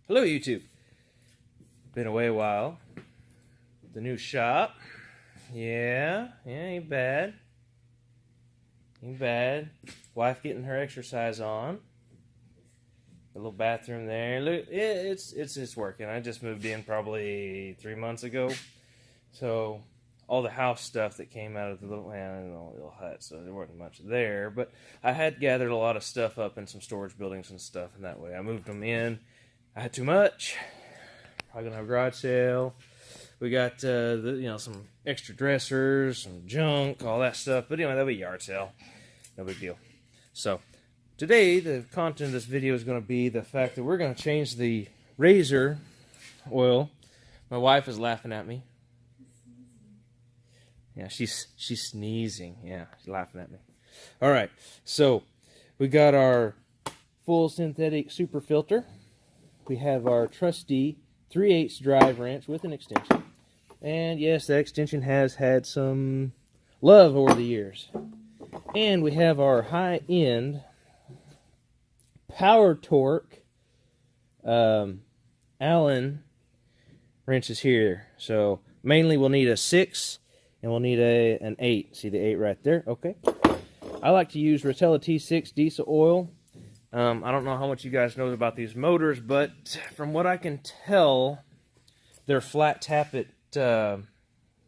Hello YouTube. Been away a while. The new shop. Yeah, ain't bad. Ain't bad. Wife getting her exercise on. A little bathroom there. Look, it's working. I just moved in probably 3 months ago. So all the house stuff that came out of the little hut, so there wasn't much there. But I had gathered a lot of stuff up in some storage buildings and stuff, and that way I moved them in. I had too much. Probably gonna have a garage sale. We got some extra dressers, some junk, all that stuff. But anyway, that'll be a yard sale. No big deal. So today the content of this video is going to be the fact that we're going to change the Rzr oil. My wife is laughing at me. Yeah, she's sneezing. Yeah, she's laughing at me. All right, so we got our full synthetic super filter. We have our trusty 3/8 drive wrench with an extension. And yes, that extension has had some love over the years. And we have our high-end power torque Allen wrenches here. So mainly we'll need a 6 and we'll need an 8. See the 8 right there? Okay. I like to use Rotella T6 diesel oil. I don't know how much you guys know about these motors, but from what I can tell, they're flat tappet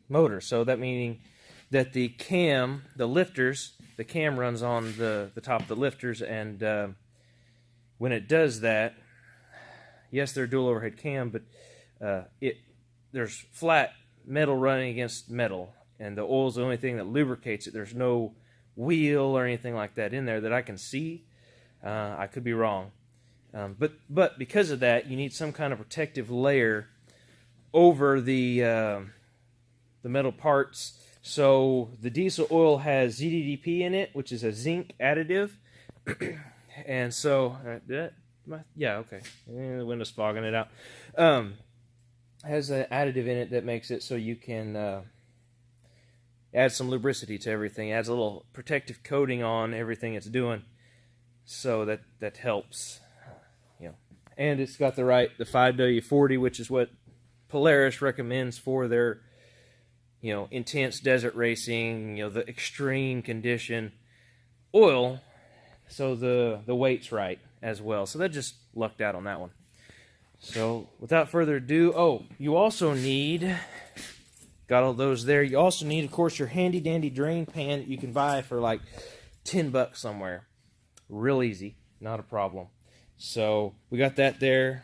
motors. So that meaning that the cam, the cam runs on the top of the lifters, and when it does that, yes, they're dual overhead cam, but there's flat metal running against metal, and the oil's the only thing that lubricates it. There's no wheel or anything like that in there that I can see. I could be wrong, but because of that, you need some kind of protective layer over the metal parts. So the diesel oil has ZDDP in it, which is a zinc additive, and so yeah, okay, the window's fogging it out. Has an additive in it that makes it so you can add some lubricity to everything. It adds a little protective coating on everything it's doing. So that helps, and it's got the 5W40, which is what Polaris recommends for their, intense desert racing, the extreme condition oil. So the weight's right as well. So that just lucked out on that one. So without further ado, you also need, got all those there. You also need, of course, your handy dandy drain pan that you can buy for like $10 somewhere. Real easy, not a problem. So we got that there.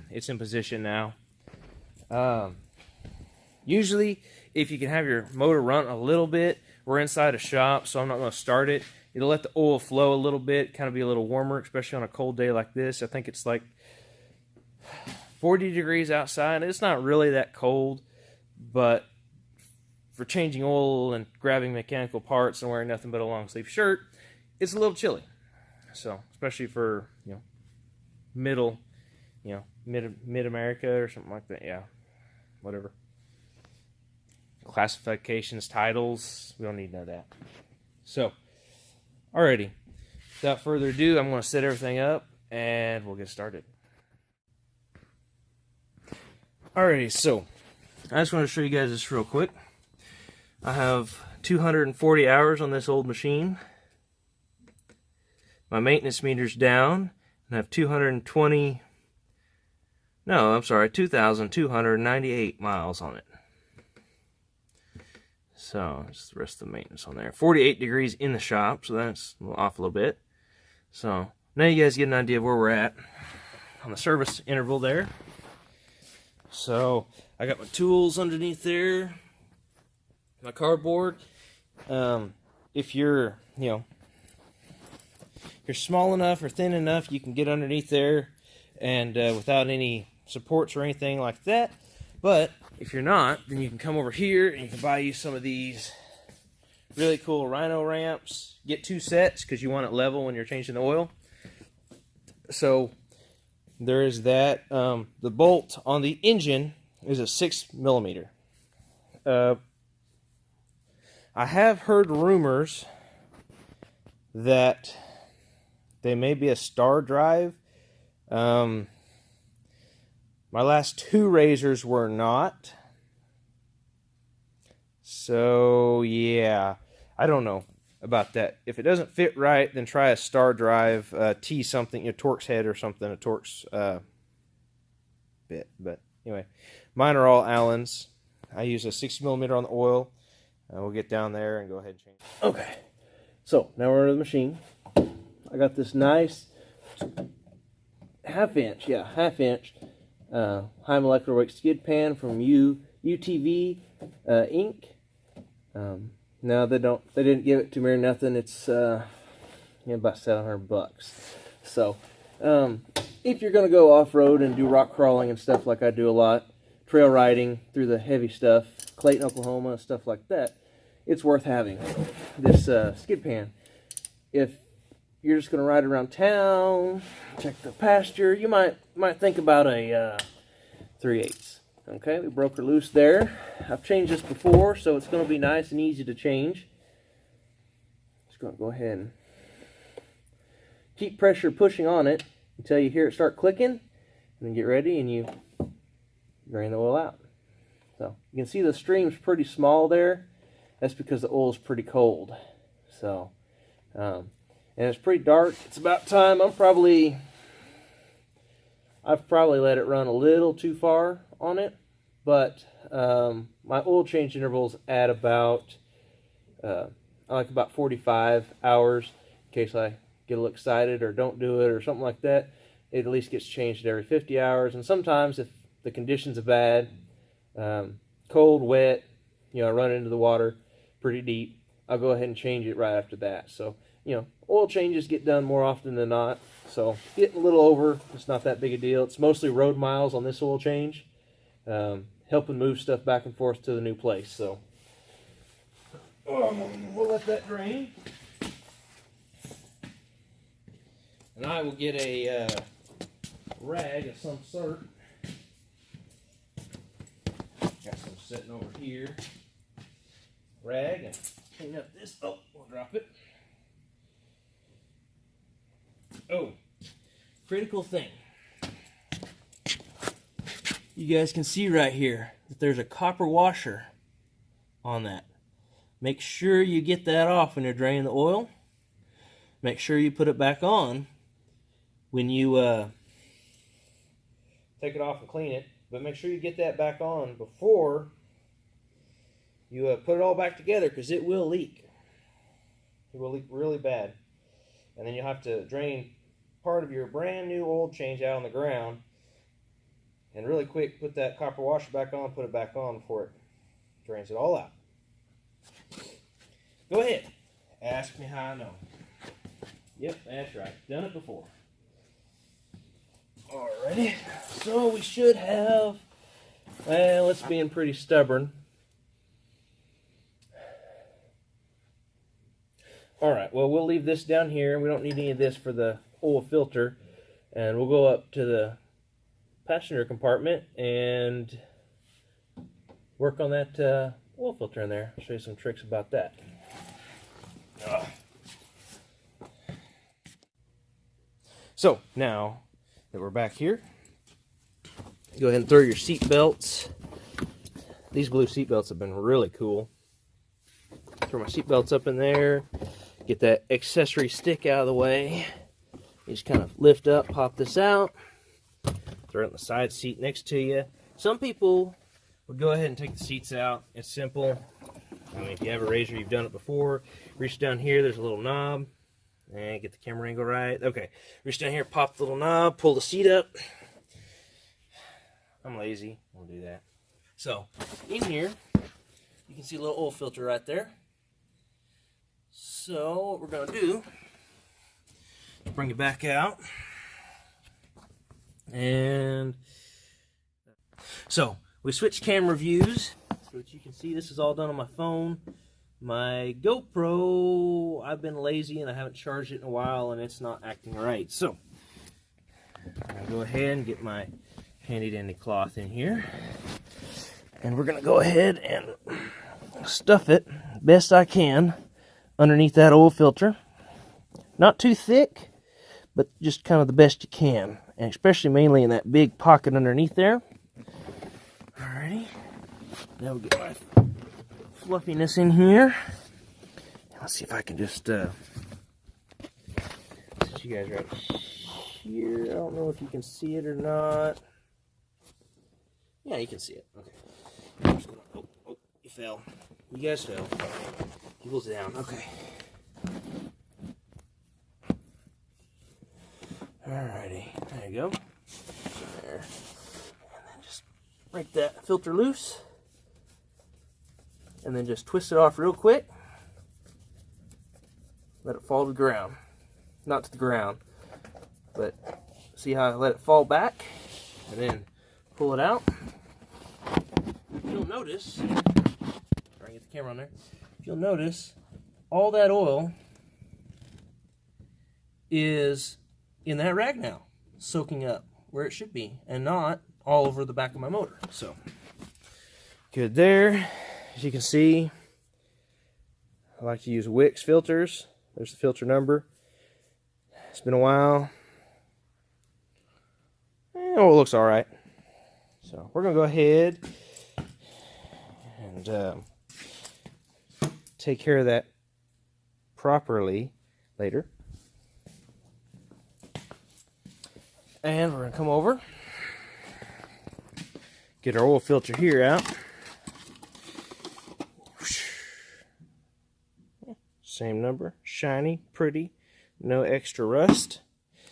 It's in position now. Usually, if you can have your motor run a little bit, we're inside a shop, so I'm not going to start it. It'll let the oil flow a little bit, kind of be a little warmer, especially on a cold day like this. I think it's like 40 degrees outside. It's not really that cold, but for changing oil and grabbing mechanical parts and wearing nothing but a long sleeve shirt, it's a little chilly. So, especially for, mid America or something like that. Yeah, whatever. Classifications, titles, we don't need none of that. So, alrighty. Without further ado, I'm going to set everything up and we'll get started. Alrighty, so I just want to show you guys this real quick. I have 240 hours on this old machine. My maintenance meter's down, and I have 2,298 miles on it. So, just the rest of the maintenance on there. 48 degrees in the shop, so that's off a little bit. So, now you guys get an idea of where we're at on the service interval there. So, I got my tools underneath there, my cardboard. If you're, you're small enough or thin enough, you can get underneath there and without any supports or anything like that. But if you're not, then you can come over here and you can buy you some of these really cool Rhino ramps. Get 2 sets because you want it level when you're changing the oil. So there is that. The bolt on the engine is a 6mm. I have heard rumors that they may be a star drive. My last 2 Rzrs were not. So, yeah. I don't know about that. If it doesn't fit right, then try a star drive, T something, a Torx head or something, a Torx bit. But anyway, mine are all Allens. I use a 60mm on the oil. We'll get down there and go ahead and change. Okay, so now we're in the machine. I got this nice half-inch high molecular weight skid pan from UTV Inc. No, they didn't give it to me or nothing. It's about $700. So, if you're gonna go off-road and do rock crawling and stuff like I do a lot, trail riding through the heavy stuff, Clayton, Oklahoma, stuff like that, it's worth having this skid pan. If you're just gonna ride around town, check the pasture, you might think about a 3/8. Okay, we broke her loose there. I've changed this before, so it's going to be nice and easy to change. Just going to go ahead and keep pressure pushing on it until you hear it start clicking, and then get ready and you drain the oil out. So you can see the stream's pretty small there. That's because the oil's pretty cold. So, and it's pretty dark. It's about time. I've probably let it run a little too far on it, but my oil change intervals at about I like about 45 hours in case I get a little excited or don't do it or something like that. It at least gets changed every 50 hours, and sometimes if the conditions are bad, cold, wet, I run into the water pretty deep, I'll go ahead and change it right after that. So, oil changes get done more often than not. So, getting a little over, it's not that big a deal. It's mostly road miles on this oil change, helping move stuff back and forth to the new place. So, we'll let that drain. And I will get a rag of some sort. Got some sitting over here. Rag, and clean up this. Oh, we'll drop it. Oh, critical thing. You guys can see right here that there's a copper washer on that. Make sure you get that off when you're draining the oil. Make sure you put it back on when you take it off and clean it. But make sure you get that back on before you put it all back together, because it will leak. It will leak really bad. And then you'll have to drain part of your brand new oil change out on the ground. And really quick, put that copper washer back on, put it back on before it drains it all out. Go ahead. Ask me how I know. Yep, that's right. Done it before. Alrighty. So we should have, well, it's being pretty stubborn. Alright, well, we'll leave this down here. We don't need any of this for the oil filter. And we'll go up to the passenger compartment and work on that oil filter in there. I'll show you some tricks about that. So, now that we're back here, go ahead and throw your seat belts. These blue seat belts have been really cool. Throw my seat belts up in there. Get that accessory stick out of the way. You just kind of lift up, pop this out. Throw it in the side seat next to you. Some people would go ahead and take the seats out. It's simple. I mean, if you have a Rzr, you've done it before. Reach down here, there's a little knob. And get the camera angle right. Okay, reach down here, pop the little knob, pull the seat up. I'm lazy, I'll do that. So, in here, you can see a little oil filter right there. So, what we're going to do is bring it back out. And so, we switched camera views. So that you can see, this is all done on my phone. My GoPro, I've been lazy and I haven't charged it in a while and it's not acting right. So, I'm going to go ahead and get my handy dandy cloth in here. And we're going to go ahead and stuff it best I can underneath that oil filter. Not too thick, but just kind of the best you can. and especially mainly in that big pocket underneath there. Alrighty, now we'll get my fluffiness in here. Let's see if I can just set you guys right here. I don't know if you can see it or not. Yeah, you can see it. Okay. I'm just gonna, oh, you fell. You guys fell. Eagles down. Okay. Alrighty. There you go. There. And then just break that filter loose. And then just twist it off real quick. Let it fall to the ground. Not to the ground, but see how I let it fall back? And then pull it out. You'll notice, try and get the camera on there. You'll notice all that oil is in that rag now, soaking up where it should be, and not all over the back of my motor. So, good there. As you can see, I like to use Wix filters. There's the filter number. It's been a while. Oh, it looks all right. So we're gonna go ahead and take care of that properly later. And we're gonna come over, get our oil filter here out. Same number, shiny, pretty, no extra rust.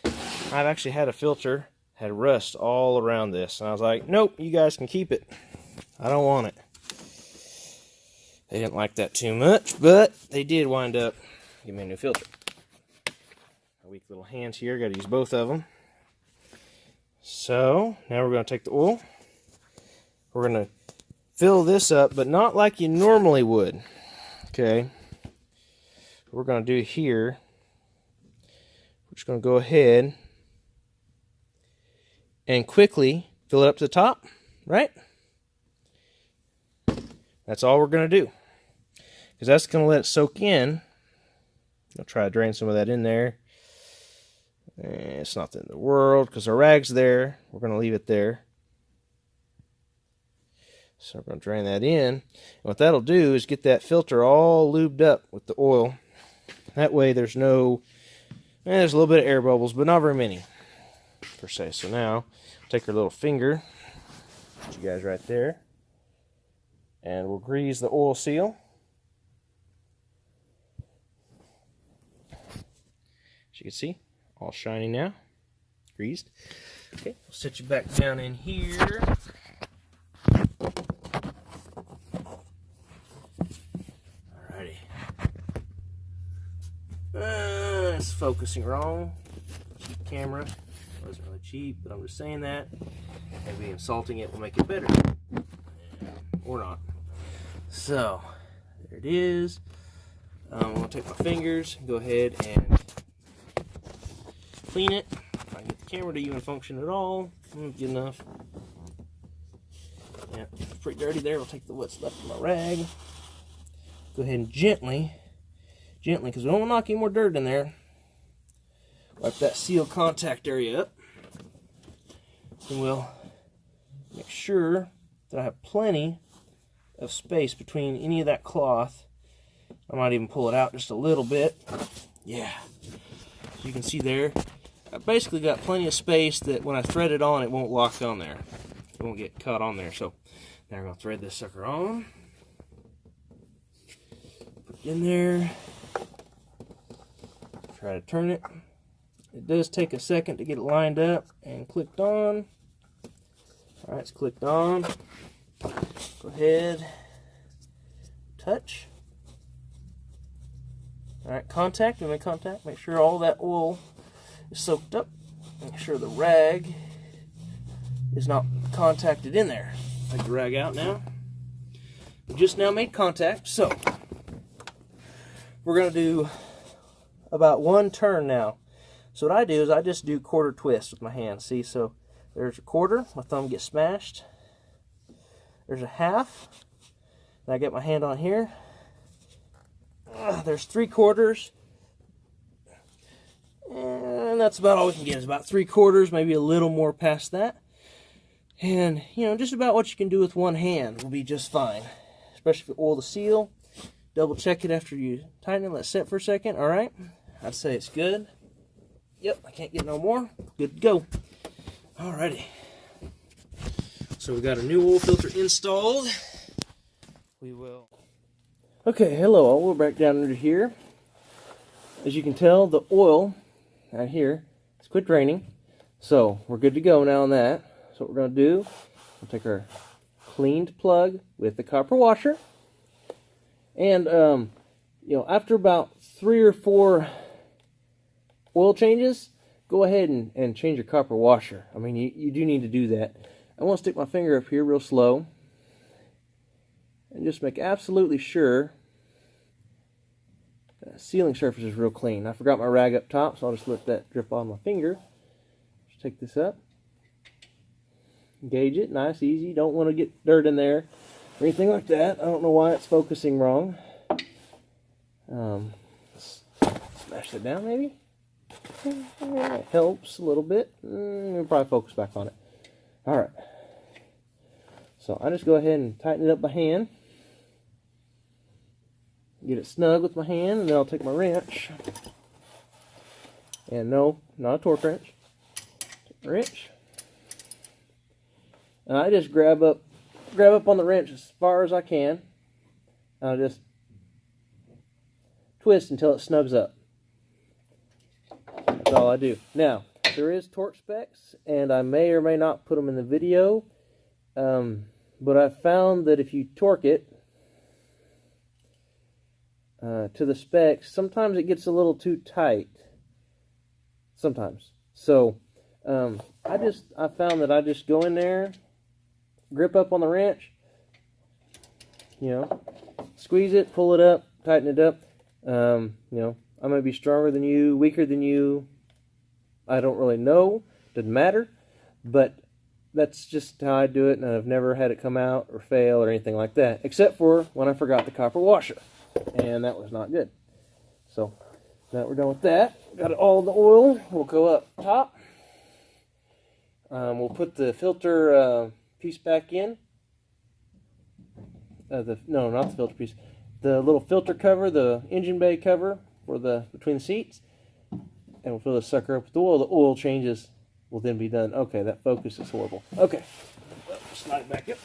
I've actually had a filter had rust all around this, and I was like, nope, you guys can keep it. I don't want it. They didn't like that too much, but they did wind up giving me a new filter. My weak little hands here, got to use both of them. So now we're going to take the oil. We're going to fill this up, but not like you normally would. Okay. What we're going to do here, we're just going to go ahead and quickly fill it up to the top, right? That's all we're going to do, because that's going to let it soak in. I'll try to drain some of that in there. It's not the end of the world, because our rag's there. We're going to leave it there. So we're going to drain that in. And what that'll do is get that filter all lubed up with the oil. That way there's no, there's a little bit of air bubbles, but not very many, per se. So now, take our little finger, put you guys right there, and we'll grease the oil seal. As you can see, all shiny now, greased. Okay, we'll set you back down in here. Alrighty. It's focusing wrong. Cheap camera. Wasn't really cheap, but I'm just saying that. Maybe insulting it will make it better. Or not. So, there it is. I'm going to take my fingers and go ahead and clean it. If I can get the camera to even function at all, good enough. Yeah, it's pretty dirty there. I'll take what's left of my rag. Go ahead and gently, because we don't want to knock any more dirt in there. Wipe that seal contact area up. And we'll make sure that I have plenty of space between any of that cloth. I might even pull it out just a little bit. Yeah. So you can see there, I basically got plenty of space that when I thread it on, it won't lock on there. It won't get caught on there. So now we're going to thread this sucker on. Put it in there. Try to turn it. It does take a second to get it lined up and clicked on. Alright, it's clicked on. Go ahead. Touch. Alright, contact. We make contact. Make sure all that oil is soaked up. Make sure the rag is not contacted in there. Take the rag out now. We just now made contact, so we're going to do about one turn now. So what I do is I just do quarter twists with my hand. See, so there's a quarter, my thumb gets smashed. There's a half, and I get my hand on here. There's 3/4, And that's about all we can get, is about 3/4, maybe a little more past that. And, you know, just about what you can do with one hand will be just fine. Especially if you oil the seal. Double check it after you tighten it, let it set for a second. Alright, I'd say it's good. Yep, I can't get no more. Good to go. Alrighty. So we got a new oil filter installed. We will. Okay, hello all. We're back down under here. As you can tell, the oil out here has quit draining. So we're good to go now on that. So what we're going to do, we'll take our cleaned plug with the copper washer. And, you know, after about 3 or 4 oil changes, go ahead and change your copper washer. I mean, you do need to do that. I want to stick my finger up here real slow and just make absolutely sure the sealing surface is real clean. I forgot my rag up top, so I'll just let that drip on my finger. Just take this up, gauge it, nice, easy. Don't want to get dirt in there or anything like that. I don't know why it's focusing wrong. Smash it down maybe. It helps a little bit. We'll probably focus back on it. Alright. So I just go ahead and tighten it up by hand. Get it snug with my hand, and then I'll take my wrench. And no, not a torque wrench. Take my wrench. And I just grab up on the wrench as far as I can. I'll just twist until it snubs up. That's all I do. Now, there is torque specs, and I may or may not put them in the video. But I found that if you torque it to the specs, sometimes it gets a little too tight. Sometimes. So, I found that I just go in there, grip up on the wrench, you know, squeeze it, pull it up, tighten it up. You know, I might be stronger than you, weaker than you. I don't really know. Doesn't matter. But that's just how I do it, and I've never had it come out or fail or anything like that, except for when I forgot the copper washer, and that was not good. So now we're done with that. Got it all in the oil. We'll go up top. We'll put the filter piece back in. No, not the filter piece. The little filter cover, the engine bay cover for the between the seats, and we'll fill the sucker up with oil. The oil changes will then be done. Okay, that focus is horrible. Okay, slide it back up.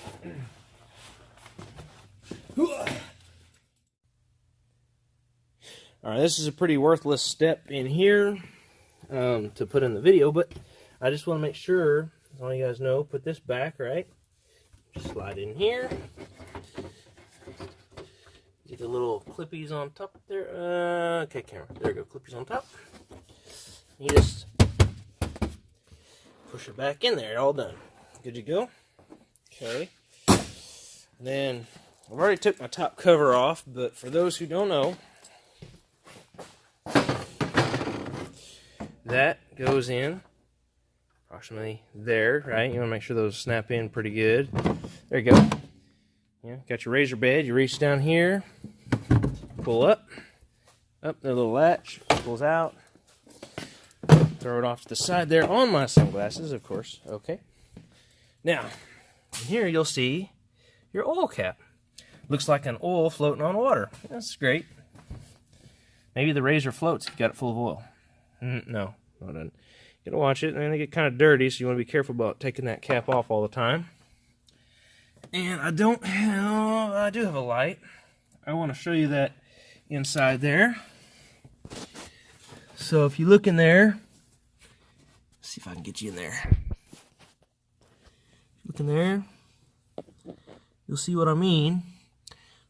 All right, this is a pretty worthless step in here to put in the video, but I just want to make sure, as all you guys know, put this back, right? Just slide in here. Get the little clippies on top there. Okay, camera. There we go. Clippies on top. You just push it back in there. All done. Good to go. Okay. And then I've already took my top cover off, but for those who don't know, that goes in approximately there, right? You want to make sure those snap in pretty good. There you go. Yeah, got your razor bed. You reach down here, pull up, the little latch pulls out. Throw it off to the side there on my sunglasses, of course. Okay. Now, here you'll see your oil cap. Looks like an oil floating on water. That's great. Maybe the Rzr floats if you got it full of oil. No, it doesn't. You gotta watch it, and they get kind of dirty, so you want to be careful about taking that cap off all the time. And I do have a light. I want to show you that inside there. So if you look in there, let's see if I can get you in there. Look in there, you'll see what I mean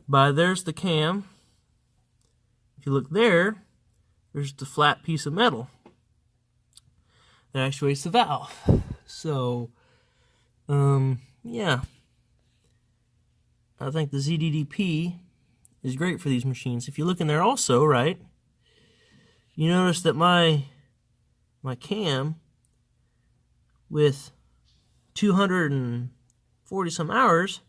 by there's the cam. If you look there, there's the flat piece of metal that actuates the valve. So, yeah. I think the ZDDP is great for these machines. If you look in there also, right, you notice that my cam with 240 some hours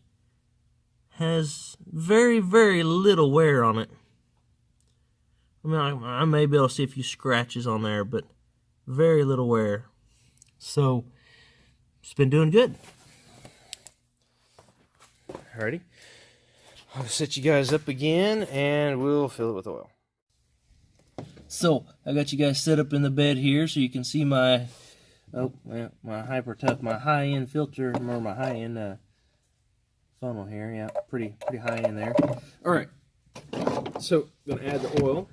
has very, very little wear on it. I mean, I may be able to see a few scratches on there, but very little wear. So it's been doing good. Alrighty, I'll set you guys up again and we'll fill it with oil. So I got you guys set up in the bed here so you can see my my Hyper Tough, my high-end filter, or my high-end funnel here. Yeah, pretty high end there. All right, so I'm gonna add the oil.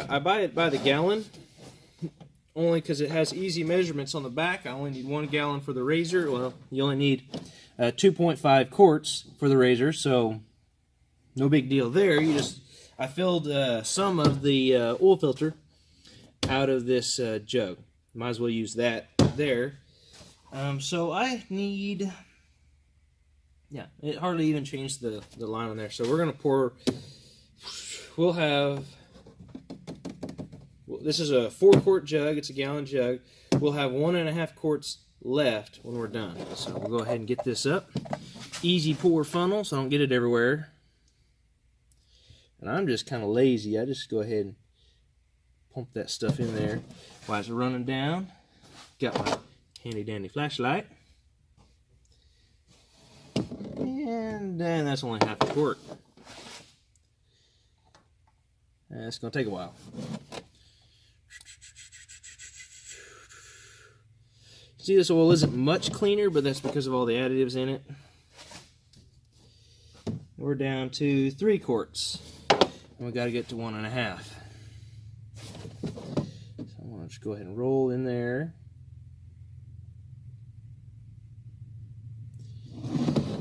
I buy it by the gallon, only because it has easy measurements on the back. I only need 1 gallon for the Rzr. Well, you only need 2.5 quarts for the Rzr, so no big deal there. I filled some of the oil filter out of this jug. Might as well use that there. So I need, yeah, it hardly even changed the line on there. So we're gonna pour. This is a 4-quart jug. It's a gallon jug. We'll have 1.5 quarts left when we're done. So we'll go ahead and get this up. Easy pour funnel, so I don't get it everywhere. And I'm just kind of lazy. I just go ahead and pump that stuff in there while it's running down. Got my handy dandy flashlight. And that's only half a quart. It's going to take a while. See, this oil isn't much cleaner, but that's because of all the additives in it. We're down to 3 quarts. And we got to get to 1.5. So I'm going to just go ahead and roll in there.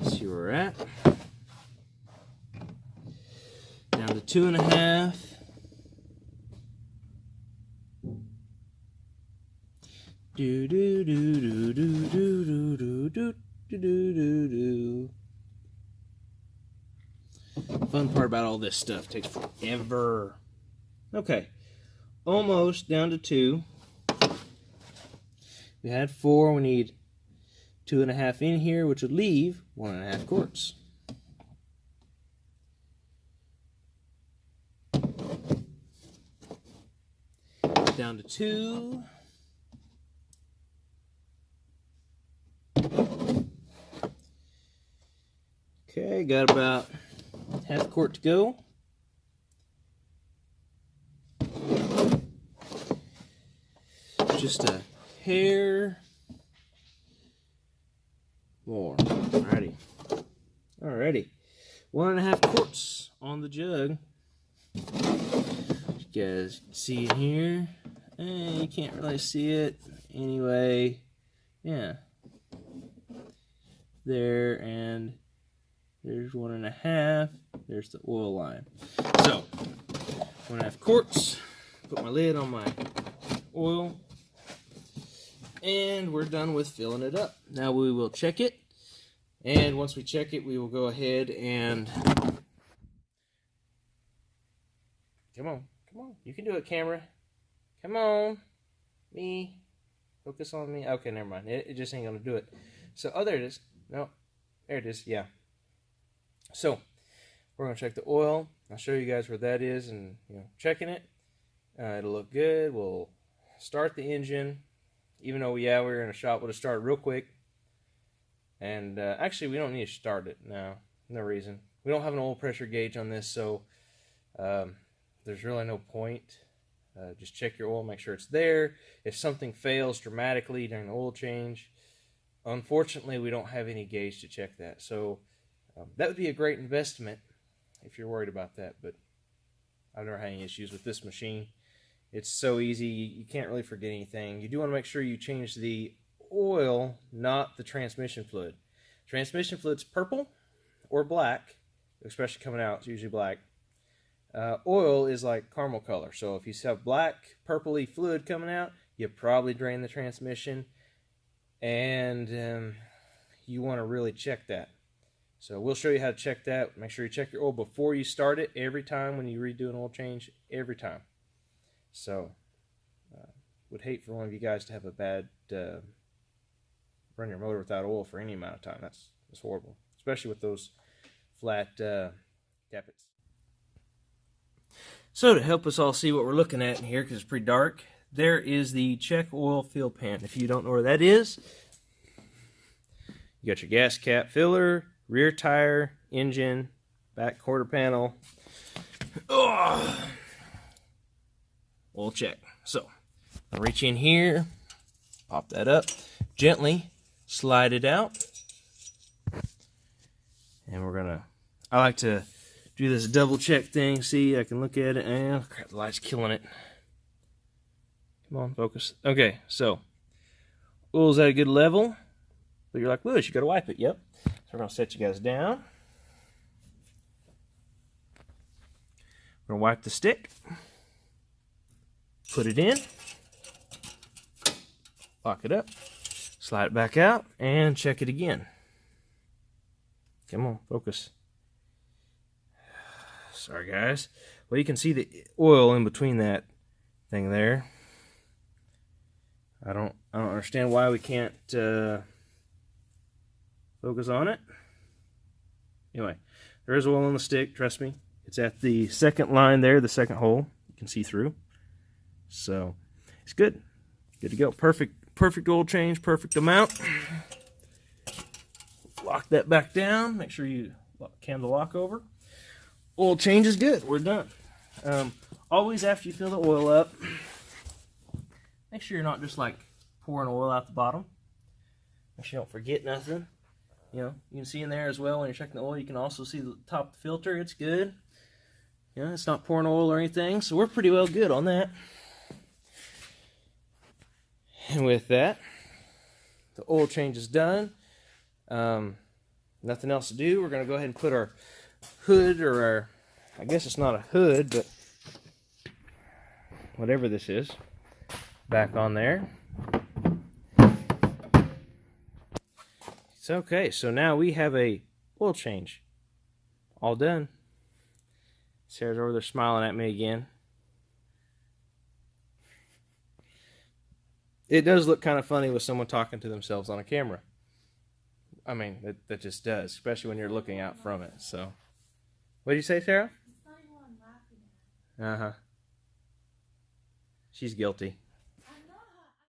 See where we're at. Down to 2.5. Do do do do do do do do do do do. Fun part about all this stuff, takes forever. Okay, almost down to 2. We had 4. We need 2.5 in here, which would leave 1.5 quarts. Down to 2. Okay, got about half quart to go. Just a hair more. Alrighty. 1.5 quarts on the jug. You guys see it here? You can't really see it. Anyway, yeah. There, and there's 1.5. There's the oil line. So, 1.5 quarts. Put my lid on my oil. And we're done with filling it up. Now we will check it. And once we check it, we will go ahead and... Come on. You can do it, camera. Come on. Me. Focus on me. Okay, never mind. It just ain't going to do it. So, oh, there it is. No. There it is. Yeah. So, we're going to check the oil. I'll show you guys where that is and, checking it. It'll look good. We'll start the engine. Even though, yeah, we're in a shop, we'll just start real quick. And actually, we don't need to start it now. No reason. We don't have an oil pressure gauge on this, so there's really no point. Just check your oil, make sure it's there. If something fails dramatically during the oil change, unfortunately, we don't have any gauge to check that. So that would be a great investment if you're worried about that. But I've never had any issues with this machine. It's so easy. You can't really forget anything. You do want to make sure you change the oil, not the transmission fluid. Transmission fluid's purple or black, especially coming out. It's usually black. Oil is like caramel color. So if you have black, purpley fluid coming out, you probably drain the transmission. And you want to really check that. So we'll show you how to check that. Make sure you check your oil before you start it every time when you redo an oil change, every time. So, would hate for one of you guys to have a bad run your motor without oil for any amount of time. That's horrible, especially with those flat tappets. So to help us all see what we're looking at in here, because it's pretty dark, there is the check oil fill pan. If you don't know where that is, you got your gas cap filler, rear tire, engine, back quarter panel. Oh, oil check. So, I'll reach in here, pop that up, gently slide it out. And we're gonna, I like to do this double check thing. See, I can look at it, and crap, the light's killing it. Come on, focus. Okay, so oil's at a good level. But you're like, Lewis, you gotta wipe it. Yep. So we're gonna set you guys down. We're gonna wipe the stick. Put it in. Lock it up. Slide it back out and check it again. Come on, focus. Sorry, guys. Well, you can see the oil in between that thing there. I don't understand why we can't focus on it. Anyway, there is oil on the stick. Trust me, it's at the second line there, the second hole. You can see through. So it's good. Good to go. Perfect oil change. Perfect amount. Lock that back down. Make sure you cam the lock over. Oil change is good. We're done. Always after you fill the oil up, make sure you're not just like pouring oil out the bottom. Make sure you don't forget nothing. You know, you can see in there as well when you're checking the oil, you can also see the top of the filter. It's good. You know, it's not pouring oil or anything, so we're pretty well good on that. And with that, the oil change is done. Nothing else to do. We're going to go ahead and put our hood, or our, I guess it's not a hood, but whatever this is, back on there. It's okay. So now we have a oil change all done. Sarah's over there smiling at me again. It does look kind of funny with someone talking to themselves on a camera. I mean, that just does, especially when you're looking out from it. So, what did you say, Sarah? It's not even what I'm laughing at. She's guilty.